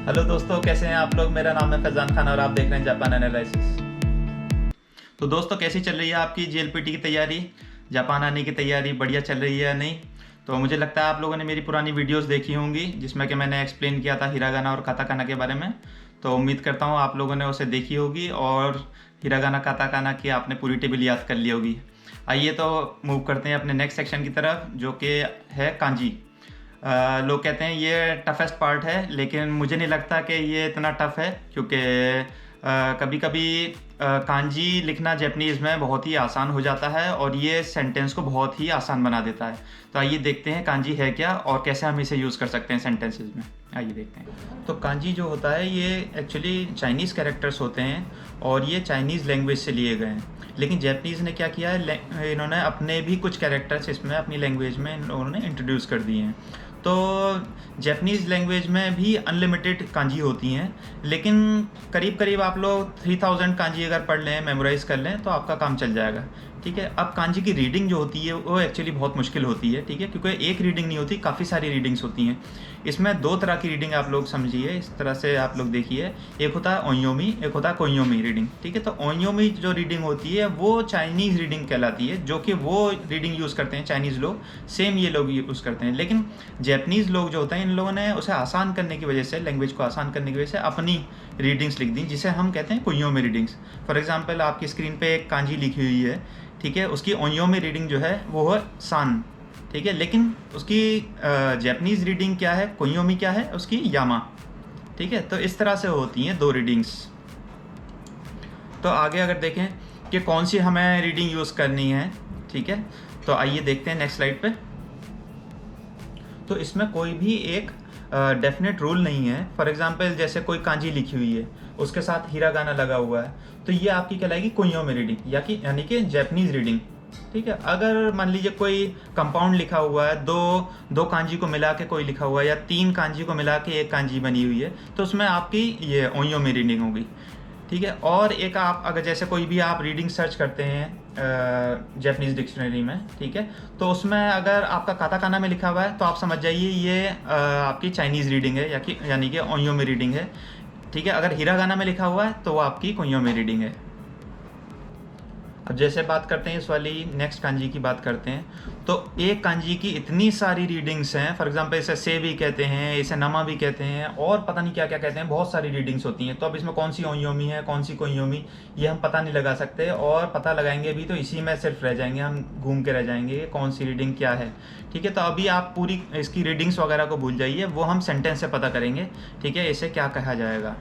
Hello दोस्तों, कैसे हैं आप लोग। मेरा नाम है फैज़ान खान और आप देख रहे हैं जापान एनालिसिस। तो दोस्तों, कैसी चल रही है आपकी जीएलपीटी की तैयारी, जापान आने की तैयारी बढ़िया चल रही है या नहीं। तो मुझे लगता है आप लोगों ने मेरी पुरानी वीडियोस देखी होंगी जिसमें कि मैंने एक्सप्लेन किया था हिरागाना और काताकाना के बारे में। तो उम्मीद करता हूँ आप लोगों ने उसे देखी होगी और हिरागाना काताकाना की आपने पूरी टेबल याद कर ली होगी। आइए तो मूव करते हैं अपने नेक्स्ट सेक्शन की तरफ, जो कि है कांजी। लोग कहते हैं ये टफेस्ट पार्ट है, लेकिन मुझे नहीं लगता कि ये इतना टफ है, क्योंकि कभी कभी कांजी लिखना जापानीज़ में बहुत ही आसान हो जाता है और ये सेंटेंस को बहुत ही आसान बना देता है। तो आइए देखते हैं कांजी है क्या और कैसे हम इसे यूज़ कर सकते हैं सेंटेंसेस में। आइए देखते हैं। तो कांजी जो होता है ये एक्चुअली चाइनीज़ कैरेक्टर्स होते हैं और ये चाइनीज़ लैंग्वेज से लिए गए हैं। लेकिन जापानीज़ ने क्या किया है, इन्होंने अपने भी कुछ कैरेक्टर्स इसमें अपनी लैंग्वेज में इन्होंने इंट्रोड्यूस कर दिए हैं। तो जापानीज़ लैंग्वेज में भी अनलिमिटेड कांजी होती हैं, लेकिन करीब करीब आप लोग 3000 कांजी अगर पढ़ लें, मेमोराइज़ कर लें तो आपका काम चल जाएगा। ठीक है। अब कांजी की रीडिंग जो होती है वो एक्चुअली बहुत मुश्किल होती है। ठीक है, क्योंकि एक रीडिंग नहीं होती, काफ़ी सारी रीडिंग्स होती हैं। इसमें दो तरह की रीडिंग आप लोग समझिए, इस तरह से आप लोग देखिए। एक होता है ओयोमी, एक होता है कोयोमी रीडिंग। ठीक है, तो ओयोमी जो रीडिंग होती है वो चाइनीज़ रीडिंग कहलाती है, जो कि वो रीडिंग यूज़ करते हैं चाइनीज़ लोग, सेम ये लोग यूज़ करते हैं। लेकिन जापानीज़ लोग जो होते हैं, इन लोगों ने उसे आसान करने की वजह से, लैंग्वेज को आसान करने की वजह से अपनी रीडिंग्स लिख दी, जिसे हम कहते हैं कोयोमी रीडिंग्स। फॉर एग्जांपल आपकी स्क्रीन पे एक कांजी लिखी हुई है, ठीक है, उसकी ओयोमी रीडिंग जो है वो है सान। ठीक है, लेकिन उसकी जापानीज़ रीडिंग क्या है, कोयोमी क्या है, उसकी यामा। ठीक है, तो इस तरह से होती हैं दो रीडिंग्स। तो आगे अगर देखें कि कौन सी हमें रीडिंग यूज़ करनी है, ठीक है, तो आइए देखते हैं नेक्स्ट स्लाइड पे। तो इसमें कोई भी एक डेफिनेट रूल नहीं है। फॉर एग्जांपल जैसे कोई कांजी लिखी हुई है, उसके साथ हिरागाना लगा हुआ है, तो ये आपकी कहलाएगी कोयोमी रीडिंग, यानी कि जापानीज़ रीडिंग। ठीक है, अगर मान लीजिए कोई कंपाउंड लिखा हुआ है, दो कांजी को मिला के कोई लिखा हुआ है, या तीन कांजी को मिला के एक कांजी बनी हुई है, तो उसमें आपकी ये ओयोमी रीडिंग होगी। ठीक है, और एक आप अगर जैसे कोई भी आप रीडिंग सर्च करते हैं जापानीज़ डिक्शनरी में, ठीक है, तो उसमें अगर आपका काताकाना में लिखा हुआ है तो आप समझ जाइए ये आपकी चाइनीज़ रीडिंग है, यानी कि ओयोमी रीडिंग है। ठीक है, अगर हिरागाना में लिखा हुआ है तो वो आपकी कोयोमी रीडिंग है। अब जैसे बात करते हैं इस वाली नेक्स्ट कांजी की बात करते हैं, तो एक कांजी की इतनी सारी रीडिंग्स हैं। फॉर एग्जांपल इसे से भी कहते हैं, इसे नमा भी कहते हैं, और पता नहीं क्या क्या कहते हैं, बहुत सारी रीडिंग्स होती हैं। तो अब इसमें कौन सी ओयोमी है, कौन सी कोयोमी, ये हम पता नहीं लगा सकते, और पता लगाएंगे भी तो इसी में सिर्फ रह जाएंगे, हम घूम के रह जाएंगे कौन सी रीडिंग क्या है। ठीक है, तो अभी आप पूरी इसकी रीडिंग्स वगैरह को भूल जाइए, वो हम सेंटेंस से पता करेंगे। ठीक है, इसे क्या कहा जाएगा।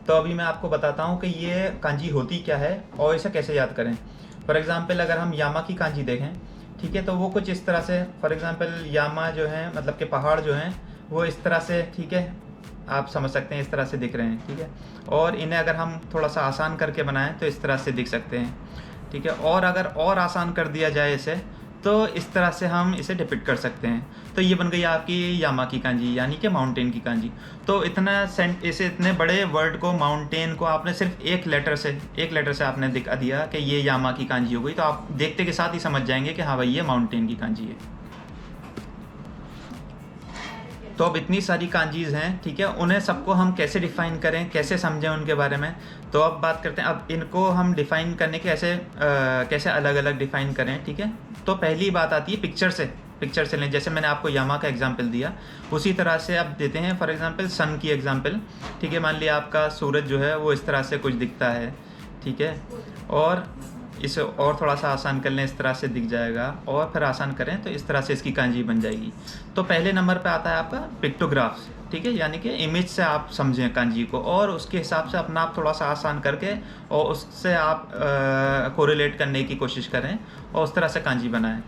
तो अभी मैं आपको बताता हूँ कि ये कांजी होती क्या है और इसे कैसे याद करें। फॉर एग्जांपल अगर हम यामा की कांजी देखें, ठीक है, तो वो कुछ इस तरह से, फॉर एग्जांपल यामा जो है मतलब कि पहाड़ जो हैं वो इस तरह से, ठीक है, आप समझ सकते हैं इस तरह से दिख रहे हैं। ठीक है, और इन्हें अगर हम थोड़ा सा आसान करके बनाएं तो इस तरह से दिख सकते हैं। ठीक है, और अगर और आसान कर दिया जाए इसे, तो इस तरह से हम इसे डिपिक्ट कर सकते हैं। तो ये बन गई आपकी यामा की कांजी, यानी कि माउंटेन की कांजी। तो इसे इतने बड़े वर्ड को, माउंटेन को, आपने सिर्फ एक लेटर से आपने दिखा दिया कि ये यामा की कांजी हो गई, तो आप देखते के साथ ही समझ जाएंगे कि हाँ भाई ये माउंटेन की कांजी है। तो अब इतनी सारी कांजीज़ हैं, ठीक है, उन्हें सबको हम कैसे डिफ़ाइन करें, कैसे समझें उनके बारे में। तो अब बात करते हैं, अब इनको हम डिफ़ाइन करने के कैसे अलग अलग डिफ़ाइन करें। ठीक है, तो पहली बात आती है पिक्चर से लें। जैसे मैंने आपको यामा का एग्जांपल दिया, उसी तरह से अब देते हैं फॉर एग्जांपल सन की एग्जांपल। ठीक है, मान लिया आपका सूरज जो है वो इस तरह से कुछ दिखता है। ठीक है, और इसे और थोड़ा सा आसान कर लें, इस तरह से दिख जाएगा, और फिर आसान करें तो इस तरह से इसकी कांजी बन जाएगी। तो पहले नंबर पे आता है आपका पिक्टोग्राफ्स। ठीक है, यानी कि इमेज से आप समझें कांजी को, और उसके हिसाब से अपना आप थोड़ा सा आसान करके और उससे आप कोरिलेट करने की कोशिश करें और उस तरह से कांजी बनाएं।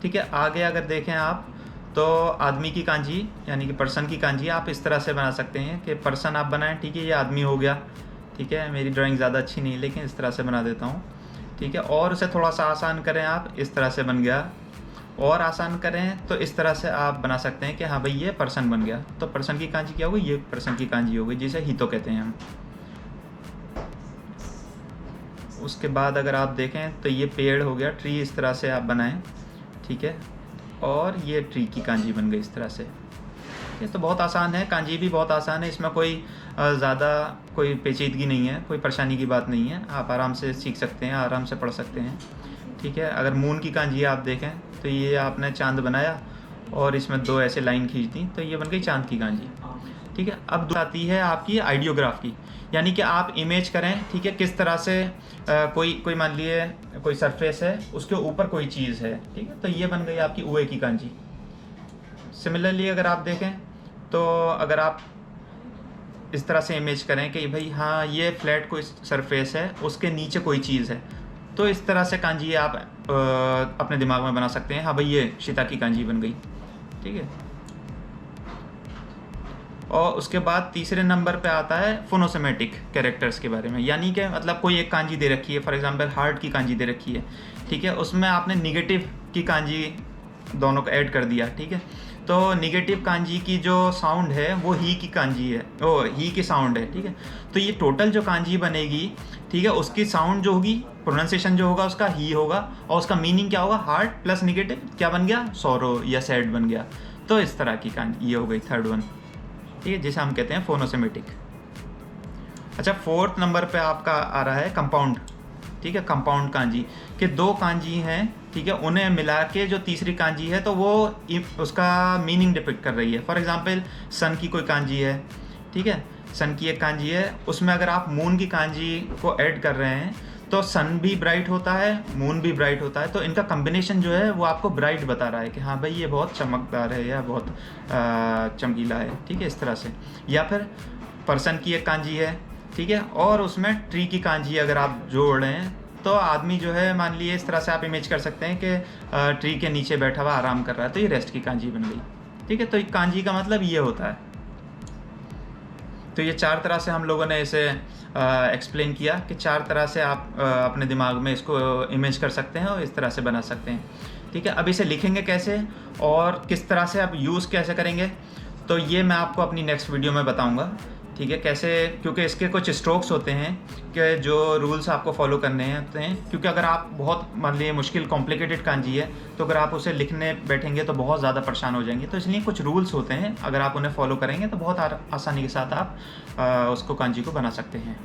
ठीक है, आगे अगर देखें आप, तो आदमी की कांजी यानी कि पर्सन की कांजी आप इस तरह से बना सकते हैं कि पर्सन आप बनाएं। ठीक है, ये आदमी हो गया। ठीक है, मेरी ड्राइंग ज़्यादा अच्छी नहीं, लेकिन इस तरह से बना देता हूँ। ठीक है, और उसे थोड़ा सा आसान करें आप, इस तरह से बन गया, और आसान करें तो इस तरह से आप बना सकते हैं कि हाँ भाई ये पर्सन बन गया। तो पर्सन की कांजी क्या होगी, ये पर्सन की कांजी हो गई, जिसे हितो कहते हैं हम। उसके बाद अगर आप देखें तो ये पेड़ हो गया, ट्री, इस तरह से आप बनाएं। ठीक है, और ये ट्री की कांजी बन गई इस तरह से। ये तो बहुत आसान है, कांजी भी बहुत आसान है, इसमें कोई ज़्यादा कोई पेचीदगी नहीं है, कोई परेशानी की बात नहीं है, आप आराम से सीख सकते हैं, आराम से पढ़ सकते हैं। ठीक है, अगर मून की कांजी आप देखें तो ये आपने चांद बनाया और इसमें 2 ऐसे लाइन खींच दी तो ये बन गई चांद की कांजी। ठीक है, अब आती है आपकी आइडियोग्राफ की, यानी कि आप इमेज करें, ठीक है, किस तरह से कोई मान लिए कोई सरफेस है, उसके ऊपर कोई चीज़ है, ठीक है, तो ये बन गई आपकी उए की कांजी। सिमिलरली अगर आप देखें तो अगर आप इस तरह से इमेज करें कि भाई हाँ ये फ्लैट कोई सरफेस है, उसके नीचे कोई चीज़ है, तो इस तरह से कांजी आप अपने दिमाग में बना सकते हैं। हाँ भाई ये सीता की कांजी बन गई। ठीक है, और उसके बाद तीसरे नंबर पे आता है फोनोसेमेटिक कैरेक्टर्स के बारे में, यानी कि मतलब कोई एक कांजी दे रखी है, फॉर एग्जांपल हार्ट की कांजी दे रखी है, ठीक है, उसमें आपने निगेटिव की कांजी दोनों को ऐड कर दिया। ठीक है, तो निगेटिव कांजी की जो साउंड है वो ही की कांजी है, वो ही की साउंड है। ठीक है, तो ये टोटल जो कांजी बनेगी, ठीक है, उसकी साउंड जो होगी, प्रोनाउंसिएशन जो होगा उसका ही होगा, और उसका मीनिंग क्या होगा, हार्ट प्लस निगेटिव क्या बन गया, सॉरो या सैड बन गया। तो इस तरह की कांजी ये हो गई थर्ड वन। ठीक है, जिसे हम कहते हैं फोनोसेमेटिक। अच्छा, फोर्थ नंबर पे आपका आ रहा है कंपाउंड। ठीक है, कंपाउंड कांजी के 2 कांजी हैं, ठीक है, उन्हें मिला के जो तीसरी कांजी है तो वो उसका मीनिंग डिपिक्ट कर रही है। फॉर एग्जांपल सन की कोई कांजी है, ठीक है, सन की एक कांजी है, उसमें अगर आप मून की कांजी को ऐड कर रहे हैं तो सन भी ब्राइट होता है, मून भी ब्राइट होता है, तो इनका कॉम्बिनेशन जो है वो आपको ब्राइट बता रहा है कि हाँ भाई ये बहुत चमकदार है या बहुत चमकीला है। ठीक है, इस तरह से। या फिर पर्सन की एक कांजी है, ठीक है, और उसमें ट्री की कांजी अगर आप जोड़ रहे हैं तो आदमी जो है, मान लीजिए इस तरह से आप इमेज कर सकते हैं कि ट्री के नीचे बैठा हुआ आराम कर रहा है, तो ये रेस्ट की कांजी बन गई। ठीक है, तो कांजी का मतलब ये होता है। तो ये 4 तरह से हम लोगों ने इसे एक्सप्लेन किया कि 4 तरह से आप अपने दिमाग में इसको इमेज कर सकते हैं और इस तरह से बना सकते हैं। ठीक है, अब इसे लिखेंगे कैसे और किस तरह से आप यूज़ कैसे करेंगे, तो ये मैं आपको अपनी नेक्स्ट वीडियो में बताऊंगा। ठीक है, कैसे, क्योंकि इसके कुछ स्ट्रोक्स होते हैं कि जो रूल्स आपको फॉलो करने होते हैं, क्योंकि अगर आप बहुत मान लीजिए मुश्किल कॉम्प्लिकेटेड कांजी है तो अगर आप उसे लिखने बैठेंगे तो बहुत ज़्यादा परेशान हो जाएंगे, तो इसलिए कुछ रूल्स होते हैं, अगर आप उन्हें फॉलो करेंगे तो बहुत आसानी के साथ आप उसको कांजी को बना सकते हैं।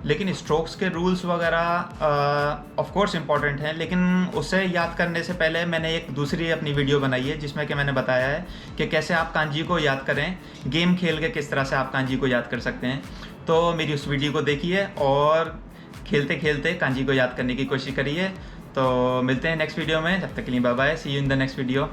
लेकिन स्ट्रोक्स के रूल्स वगैरह ऑफ कोर्स इंपॉर्टेंट हैं, लेकिन उसे याद करने से पहले मैंने एक दूसरी अपनी वीडियो बनाई है जिसमें कि मैंने बताया है कि कैसे आप कांजी को याद करें, गेम खेल के किस तरह से आप कांजी को याद कर सकते हैं। तो मेरी उस वीडियो को देखिए और खेलते खेलते कांजी को याद करने की कोशिश करिए। तो मिलते हैं नेक्स्ट वीडियो में, जब तक के लिए bye bye, see you in the next video.